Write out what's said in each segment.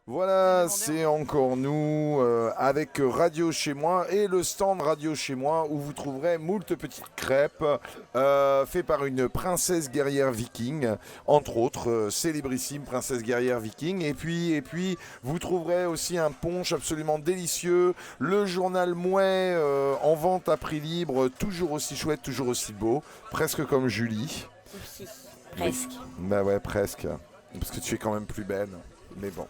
Voilà, c'est encore nous avec Radio Chez Moi et le stand Radio Chez Moi où vous trouverez moult petites crêpes faites par une princesse guerrière viking, entre autres, célébrissime princesse guerrière viking. Et puis, vous trouverez aussi un punch absolument délicieux, le journal Mouais en vente à prix libre, toujours aussi chouette, toujours aussi beau, presque comme Julie. Aussi, presque. Bah ouais, presque, parce que tu es quand même plus belle, mais bon.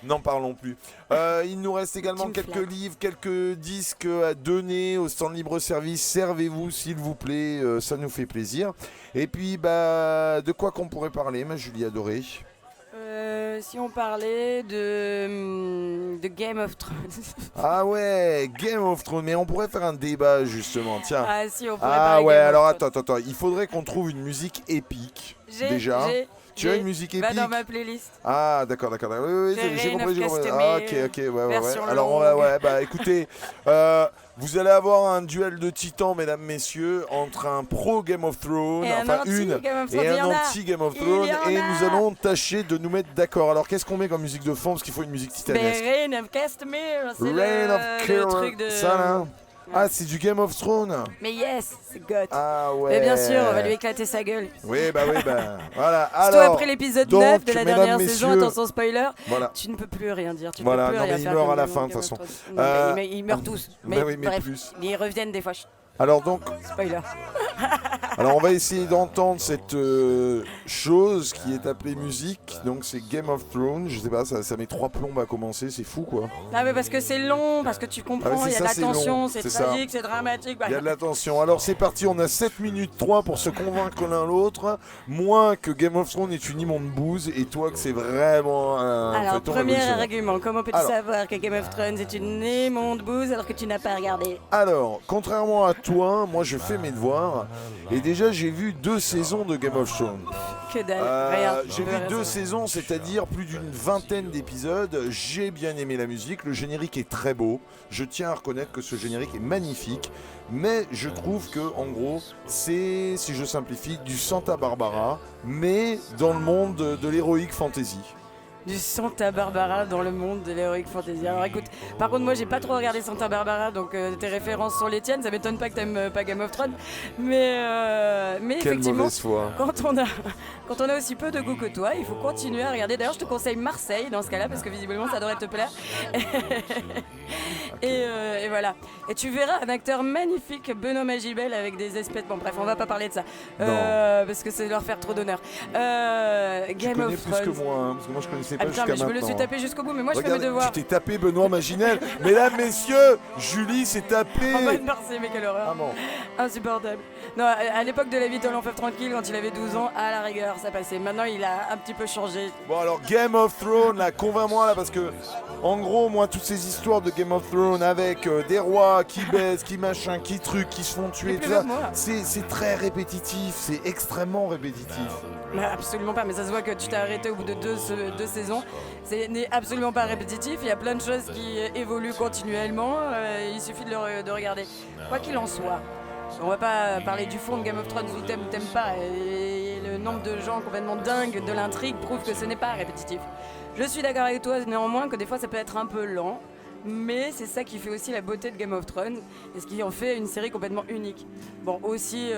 N'en parlons plus. Il nous reste également quelques livres, quelques disques à donner au stand libre service. Servez-vous s'il vous plaît, ça nous fait plaisir. Et puis, de quoi qu'on pourrait parler, ma Julie adorée? Si on parlait de Game of Thrones. Ah ouais, Game of Thrones. Mais on pourrait faire un débat justement, tiens. Ah si, on pourrait Ah parler ouais, Game of alors Thrones. attends. Il faudrait qu'on trouve une musique épique. Déjà. Tu as une musique épique? dans ma playlist. Ah d'accord. Oui, j'ai compris. Ah, ok, ouais. Alors écoutez, vous allez avoir un duel de titans, mesdames, messieurs, entre un pro Game of Thrones, et un anti Game of Thrones, et nous allons tâcher de nous mettre d'accord. Alors qu'est-ce qu'on met comme musique de fond, parce qu'il faut une musique titanesque? Reign of Castamere, c'est le truc de... Ça là. Ah, c'est du Game of Thrones. Mais yes, c'est God. Ah ouais. Mais bien sûr, on va lui éclater sa gueule. Oui, voilà. Surtout après l'épisode 9 de la dernière saison, messieurs, attention spoiler, voilà. tu ne peux plus rien dire. Tu voilà, ne peux plus rien mais faire. il meurt à la fin de toute façon. Ils meurent tous. Mais bref, plus. ils reviennent des fois. Alors donc, spoiler. Alors on va essayer d'entendre cette chose qui est appelée musique. Donc c'est Game of Thrones. Je sais pas, ça met 3 plombes à commencer, c'est fou quoi. Ah mais parce que c'est long, parce que tu comprends, il y a de la tension, c'est tragique, c'est dramatique. Il y a de la tension. Alors c'est parti, on a 7 minutes 3 pour se convaincre l'un l'autre. Moi que Game of Thrones est une immonde bouse et toi que c'est vraiment un Alors premier révolutionnaire. argument, comment peux-tu savoir que Game of Thrones est une immonde bouse alors que tu n'as pas regardé? Alors, contrairement à toi, moi je fais mes devoirs et déjà j'ai vu 2 saisons de Game of Thrones. Que dalle, j'ai vu 2 saisons, c'est-à-dire plus d'une vingtaine d'épisodes. J'ai bien aimé la musique, le générique est très beau. Je tiens à reconnaître que ce générique est magnifique. Mais je trouve que, en gros, c'est, si je simplifie, du Santa Barbara, mais dans le monde de l'heroic fantasy. Du Santa Barbara dans le monde de l'heroic fantasy. Alors écoute, par contre moi j'ai pas trop regardé Santa Barbara, donc tes références sont les tiennes, ça m'étonne pas que t'aimes pas Game of Thrones, mais effectivement, quand on a aussi peu de goût que toi, il faut continuer à regarder. D'ailleurs je te conseille Marseille dans ce cas-là, parce que visiblement ça devrait te plaire. Et voilà. Et tu verras un acteur magnifique, Benoît Magibel, avec des espèces... Bon bref, on va pas parler de ça, parce que c'est leur faire trop d'honneur. Game of Thrones. Plus que moi, hein, parce que moi je connaissais pas jusqu'à mais maintenant. je me le suis tapé jusqu'au bout, mais moi je fais mes devoirs. Tu t'es tapé Benoît Maginel. Mesdames, messieurs, Julie s'est tapé. En mode Marseille, mais quelle horreur. Ah bon. Insupportable. Non, à l'époque de La Vie de l'Enfant Tranquille, quand il avait 12 ans, à la rigueur, ça passait. Maintenant, il a un petit peu changé. Bon, alors Game of Thrones, là, convainc-moi, là, parce que, en gros, moi, toutes ces histoires de Game of Thrones avec des rois qui baissent, qui machin, qui truc, qui se font tuer, tout ça, c'est très répétitif, c'est extrêmement répétitif. Absolument pas, mais ça se voit que tu t'es arrêté au bout de deux saisons. Ce n'est absolument pas répétitif, il y a plein de choses qui évoluent continuellement, il suffit de regarder. Quoi qu'il en soit, on va pas parler du fond de Game of Thrones, ou t'aimes ou t'aimes pas, et le nombre de gens complètement dingues de l'intrigue prouve que ce n'est pas répétitif. Je suis d'accord avec toi néanmoins que des fois ça peut être un peu lent, mais c'est ça qui fait aussi la beauté de Game of Thrones et ce qui en fait une série complètement unique. Bon, aussi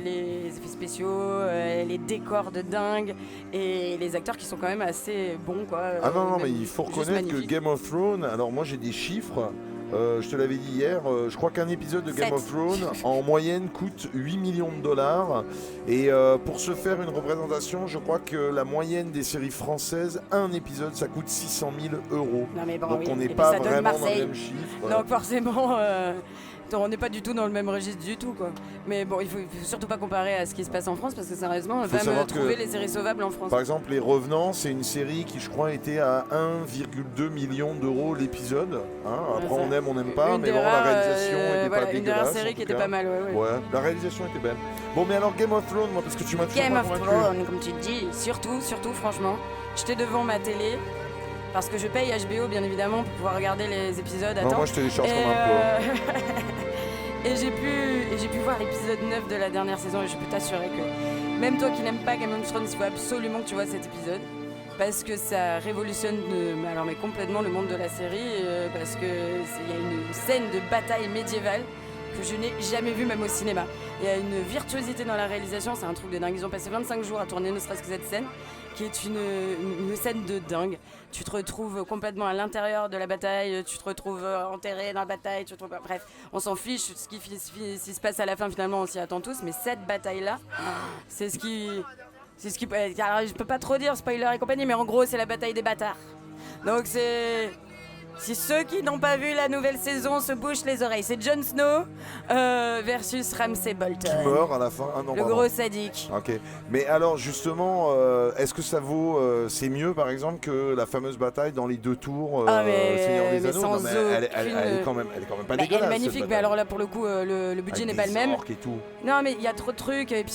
les effets spéciaux, les décors de dingue et les acteurs qui sont quand même assez bons quoi. Ah non, mais il faut reconnaître que Game of Thrones, alors moi j'ai des chiffres. Je te l'avais dit hier, je crois qu'un épisode de Game of Thrones en moyenne coûte 8 millions de dollars et pour se faire une représentation, je crois que la moyenne des séries françaises, un épisode ça coûte 600 000 euros. Non, mais bon, donc oui. on n'est pas vraiment dans le même chiffre. Donc forcément, on n'est pas du tout dans le même registre du tout quoi. Mais bon, il faut surtout pas comparer à ce qui se passe en France parce que sérieusement, on va me trouver les séries sauvables en France. Par exemple, Les Revenants, c'est une série qui je crois était à 1,2 million d'euros l'épisode. Hein, après on aime, on n'aime pas, mais bon, la réalisation était pas dégueulasse. Une dernière série qui était pas mal, ouais. La réalisation était belle. Bon, mais alors Game of Thrones, moi, parce que tu m'as toujours Game pas of Thrones, comme tu dis, surtout, franchement, j'étais devant ma télé. Parce que je paye HBO bien évidemment pour pouvoir regarder les épisodes à temps. Non, moi je télécharge comme un peu. Et j'ai pu voir l'épisode 9 de la dernière saison et je peux t'assurer que même toi qui n'aimes pas Game of Thrones, il faut absolument que tu vois cet épisode. parce que ça révolutionne mais complètement le monde de la série, parce qu'il y a une scène de bataille médiévale que je n'ai jamais vue même au cinéma. Il y a une virtuosité dans la réalisation, c'est un truc de dingue. Ils ont passé 25 jours à tourner ne serait-ce que cette scène, qui est une scène de dingue. Tu te retrouves complètement à l'intérieur de la bataille, tu te retrouves enterré dans la bataille, bref, on s'en fiche, ce qui se passe à la fin finalement on s'y attend tous, mais cette bataille-là, c'est ce qui... Alors je peux pas trop dire, spoiler et compagnie, mais en gros c'est la bataille des bâtards. Donc c'est... Si ceux qui n'ont pas vu la nouvelle saison se bouchent les oreilles, c'est Jon Snow versus Ramsay Bolton. Qui meurt à la fin. Ah non, le gros sadique. Ok. Mais alors justement, est-ce que ça vaut, c'est mieux par exemple que la fameuse bataille dans les 2 tours Seigneur des Anneaux? Sans elle est quand même pas dégueulasse. Elle est magnifique, mais alors là pour le coup, le budget n'est pas le même. Et tout. Non mais il y a trop de trucs. Et puis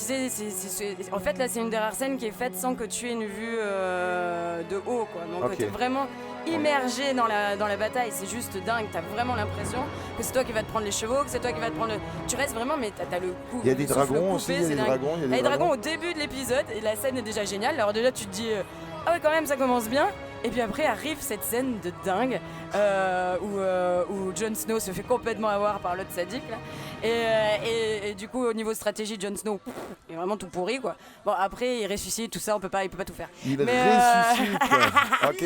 en fait là c'est une des rares scènes qui est faite sans que tu aies une vue de haut, quoi. Donc t'es vraiment immergé dans la bataille, c'est juste dingue, t'as vraiment l'impression que c'est toi qui vas te prendre les chevaux, que c'est toi qui vas te prendre tu restes vraiment, mais t'as le coup. Il y a des dragons aussi, il y a des dragons au début de l'épisode, et la scène est déjà géniale, alors déjà tu te dis, ah ouais quand même ça commence bien, et puis après arrive cette scène de dingue, où Jon Snow se fait complètement avoir par l'autre sadique, là. Et du coup au niveau stratégie, Jon Snow est vraiment tout pourri, quoi. Bon après il ressuscite, tout ça, il peut pas tout faire. Il ressuscite. Ok.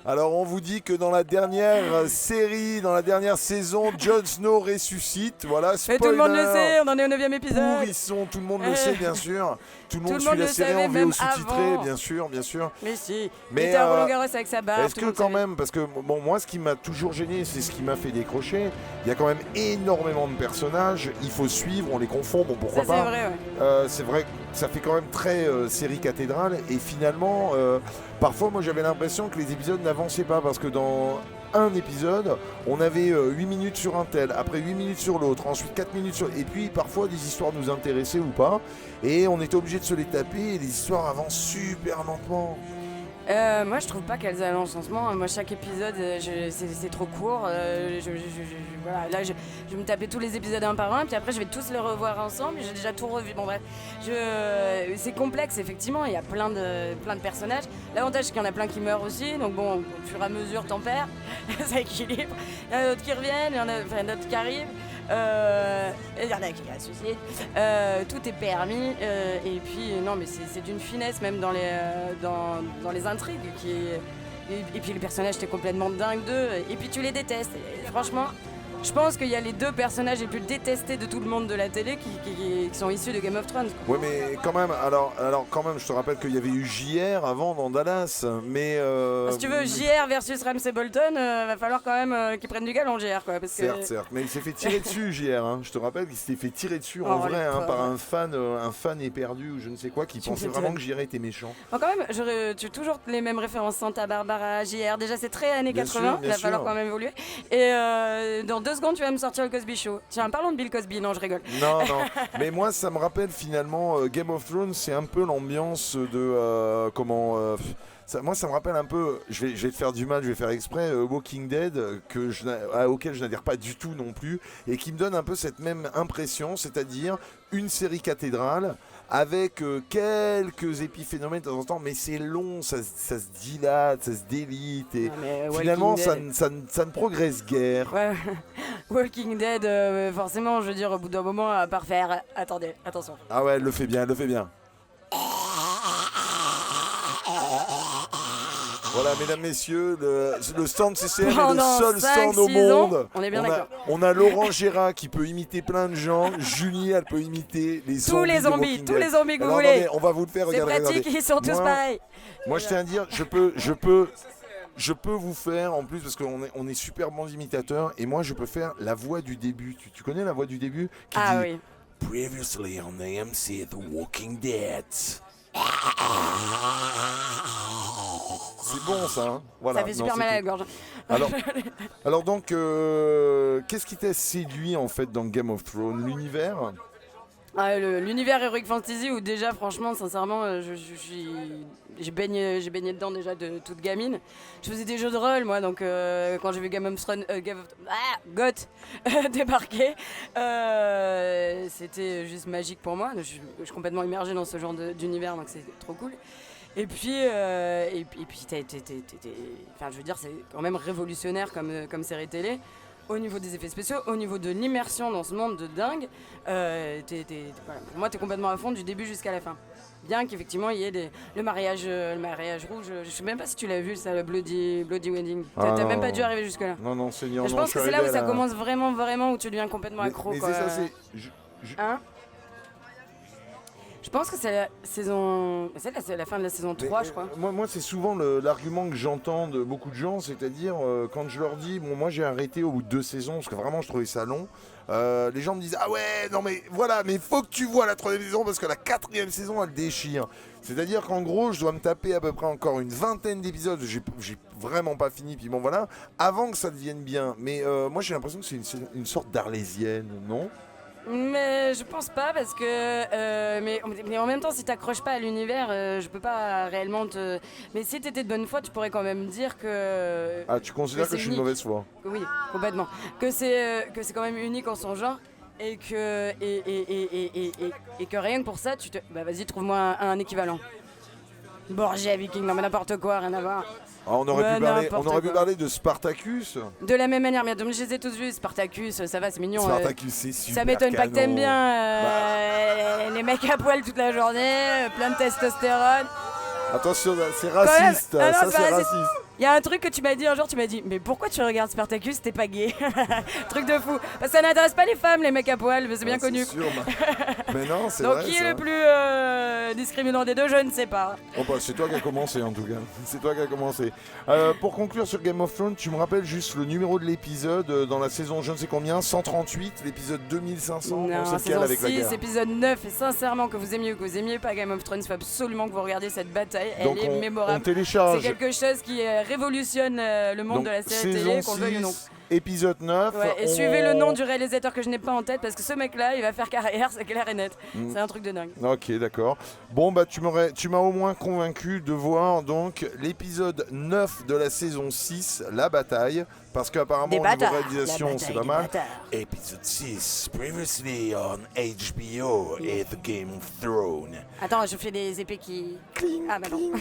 Alors on vous dit que dans la dernière série, dans la dernière saison, Jon Snow ressuscite. Voilà, spoiler. Et tout le monde le sait, on en est au 9e épisode. Pourrissons, tout le monde le sait bien sûr. Tout le monde suit le la série en savait VO sous-titré, bien sûr. Mais si, mais il était à Roland Garros avec sa barbe. Est-ce que quand même, parce que bon, moi ce qui m'a toujours gêné, c'est ce qui m'a fait décrocher, il y a quand même énormément de personnages, il faut suivre, on les confond, bon pourquoi ça, pas. C'est vrai, ouais. C'est vrai que ça fait quand même très série cathédrale, et finalement, parfois moi j'avais l'impression que les épisodes n'avançaient pas, parce que dans un épisode, on avait 8 minutes sur un tel, après 8 minutes sur l'autre, ensuite 4 minutes sur... Et puis parfois des histoires nous intéressaient ou pas, et on était obligé de se les taper, et les histoires avancent super lentement. Moi je trouve pas qu'elles avancent en ce moment. Moi chaque épisode c'est trop court. Voilà, là je vais me taper tous les épisodes un par un, puis après je vais tous les revoir ensemble. J'ai déjà tout revu. Bon bref, c'est complexe effectivement. Il y a plein de personnages. L'avantage c'est qu'il y en a plein qui meurent aussi. Donc bon, au fur et à mesure t'en perds, ça équilibre. Il y en a d'autres qui reviennent, il y en a d'autres qui arrivent. Il y en a qui ressuscitent, tout est permis, et puis non mais c'est d'une finesse même dans les intrigues et puis les personnages t'es complètement dingue d'eux, et puis tu les détestes, et franchement je pense qu'il y a les 2 personnages les plus détestés de tout le monde de la télé qui sont issus de Game of Thrones. Ouais mais quand même, alors quand même, je te rappelle qu'il y avait eu JR avant dans Dallas, mais... Si tu veux, JR versus Ramsay Bolton, va falloir quand même qu'ils prennent du galon JR, quoi. Parce que... Certes, mais il s'est fait tirer dessus JR, hein. Je te rappelle qu'il s'était fait tirer dessus en vrai, hein, par un fan éperdu ou je ne sais quoi, qui pensait vraiment que JR était méchant. Bon, quand même, tu as toujours les mêmes références, Santa Barbara, JR, déjà c'est très années 80, il va falloir quand même évoluer. Et dans 2 secondes, tu vas me sortir le Cosby Show. Tiens, parlons de Bill Cosby, non, je rigole. Non, mais moi, ça me rappelle finalement Game of Thrones, c'est un peu l'ambiance de moi, ça me rappelle un peu, je vais te faire du mal, je vais faire exprès, Walking Dead, auquel je n'adhère pas du tout non plus, et qui me donne un peu cette même impression, c'est-à-dire une série cathédrale, avec quelques épiphénomènes de temps en temps, mais c'est long, ça se dilate, ça se délite, et finalement ça ne progresse guère. Ouais. Walking Dead, forcément, je veux dire, au bout d'un moment, à part faire... Attendez, attention. Ah ouais, elle le fait bien. Voilà, mesdames, messieurs, le stand CCM est le seul stand au monde. On est bien d'accord. On a Laurent Gérard qui peut imiter plein de gens. Julie, elle peut imiter tous les zombies que vous voulez. Attendez, on va vous le faire. C'est pratique, ils sont tous pareils. Moi, je tiens à dire, je peux vous faire, en plus, parce qu'on est super bons imitateurs, et moi, je peux faire la voix du début. Tu connais la voix du début qui dit oui. Previously on AMC The Walking Dead. C'est bon ça, hein, voilà. Ça fait super mal à la gorge. Alors donc, qu'est-ce qui t'a séduit en fait dans Game of Thrones? L'univers? L'univers Heroic Fantasy, où déjà franchement sincèrement j'ai baigné dedans déjà de toute gamine. Je faisais des jeux de rôle moi, donc quand j'ai vu Game of Thrones GOT débarquer, c'était juste magique pour moi. Je suis complètement immergée dans ce genre d'univers, donc c'est trop cool. Et puis, enfin, je veux dire, c'est quand même révolutionnaire comme série télé. Au niveau des effets spéciaux, au niveau de l'immersion dans ce monde de dingue, voilà. Pour moi, t'es complètement à fond du début jusqu'à la fin. Bien qu'effectivement, il y ait le mariage rouge. Je sais même pas si tu l'as vu, ça, le Bloody Wedding. T'as même pas dû arriver jusque-là. Non, Seigneur. Je pense que c'est là où ça commence vraiment, où tu deviens complètement accro. Mais quoi. c'est ça, Hein? Je pense que c'est la saison. C'est la fin de la saison 3, je crois. Moi c'est souvent l'argument que j'entends de beaucoup de gens, c'est-à-dire quand je leur dis, bon, moi j'ai arrêté au bout de 2 saisons, parce que vraiment je trouvais ça long. Les gens me disent, ah ouais, non mais voilà, mais faut que tu vois la 3e saison, parce que la 4e saison elle déchire. C'est-à-dire qu'en gros, je dois me taper à peu près encore une 20aine d'épisodes, j'ai vraiment pas fini, puis bon voilà, avant que ça devienne bien. Mais moi j'ai l'impression que c'est une sorte d'arlésienne, non ? Mais je pense pas parce que mais en même temps si t'accroches pas à l'univers je peux pas réellement te. Mais si t'étais de bonne foi tu pourrais quand même dire que. Ah tu considères que je suis de mauvaise foi? Oui, complètement. Que c'est quand même unique en son genre et que rien que pour ça tu te. Bah vas-y trouve-moi un équivalent. Borgia Viking, non mais n'importe quoi, rien à voir. Ah, on aurait pu parler de Spartacus. De la même manière, mais donc je les ai tous vus. Spartacus, ça va, c'est mignon. Spartacus, c'est super. Ça m'étonne pas que t'aimes bien les mecs à poil toute la journée, plein de testostérone. Attention, c'est raciste. Ah non, ça, c'est raciste. Il y a un truc que tu m'as dit un jour, tu m'as dit, mais pourquoi tu regardes Spartacus, t'es pas gay? Truc de fou. Parce que ça n'intéresse pas les femmes, les mecs à poil, mais c'est bien connu. Sûr, mais non, c'est donc vrai. Donc qui est le plus discriminant des deux, je ne sais pas. Oh bah, c'est toi qui as commencé en tout cas. C'est toi qui as commencé. Pour conclure sur Game of Thrones, tu me rappelles juste le numéro de l'épisode dans la saison je ne sais combien, 138, l'épisode 2500. Non, c'est saison avec 6, la guerre. épisode 9. Et sincèrement, que vous aimiez ou que vous aimiez pas Game of Thrones, il faut absolument que vous regardiez cette bataille. Donc elle est mémorable. On télécharge. C'est quelque chose qui révolutionne le monde de la série télé, qu'on le veuille ou non. Épisode 9. Ouais, et suivez le nom du réalisateur que je n'ai pas en tête parce que ce mec-là, il va faire carrière, c'est clair et net. C'est un truc de dingue. Ok, d'accord. Bon, bah tu m'as au moins convaincu de voir donc l'épisode 9 de la saison 6, La Bataille, parce qu'apparemment au niveau réalisation, c'est pas mal. Épisode 6, previously on HBO et The Game of Thrones. Attends, je fais des épées qui... Cling, ah bah non.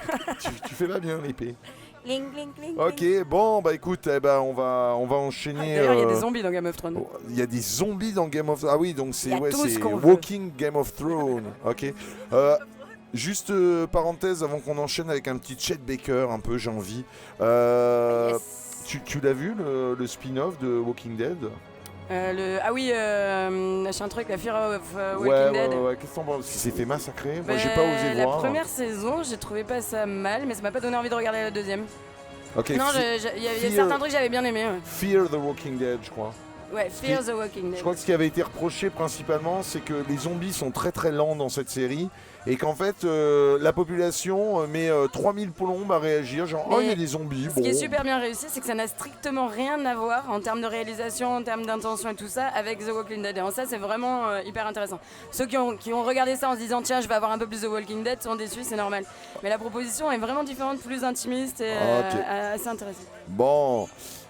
tu fais pas bien l'épée. Cling, cling, cling, ok, bon, bah écoute, on va enchaîner. D'ailleurs, il y a des zombies dans Game of Thrones. Il y a des zombies dans Game of Thrones. Ah oui, donc c'est Walking Game of Thrones. Ok. Juste parenthèse avant qu'on enchaîne avec un petit Chet Baker, un peu, j'ai envie. Yes. Tu l'as vu le spin-off de Walking Dead? Ah oui, machin truc, la Fear of Walking Dead. Ouais, qu'est-ce que t'en penses? Il s'est fait massacrer. Moi, j'ai pas osé la voir. La première saison, j'ai trouvé pas ça mal, mais ça m'a pas donné envie de regarder la deuxième. Ok. Non, il y a certains trucs que j'avais bien aimé. Ouais. Fear the Walking Dead, je crois. Ouais, Fear the Walking Dead. Je crois que ce qui avait été reproché principalement, c'est que les zombies sont très très lents dans cette série et qu'en fait la population met 3000 plombes à réagir, genre oh il y a des zombies. Ce qui est super bien réussi, c'est que ça n'a strictement rien à voir en termes de réalisation, en termes d'intention et tout ça avec The Walking Dead. Et en ça, c'est vraiment hyper intéressant. Ceux qui ont regardé ça en se disant tiens, je vais avoir un peu plus de Walking Dead sont déçus, c'est normal. Mais la proposition est vraiment différente, plus intimiste et assez intéressante. Bon.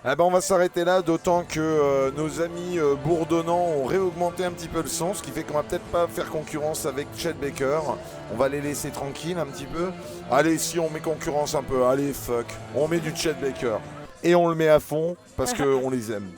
Eh ben on va s'arrêter là, d'autant que nos amis bourdonnants ont réaugmenté un petit peu le son, ce qui fait qu'on va peut-être pas faire concurrence avec Chet Baker. On va les laisser tranquilles un petit peu. Allez, si on met concurrence un peu, allez fuck, on met du Chet Baker. Et on le met à fond parce qu'on les aime.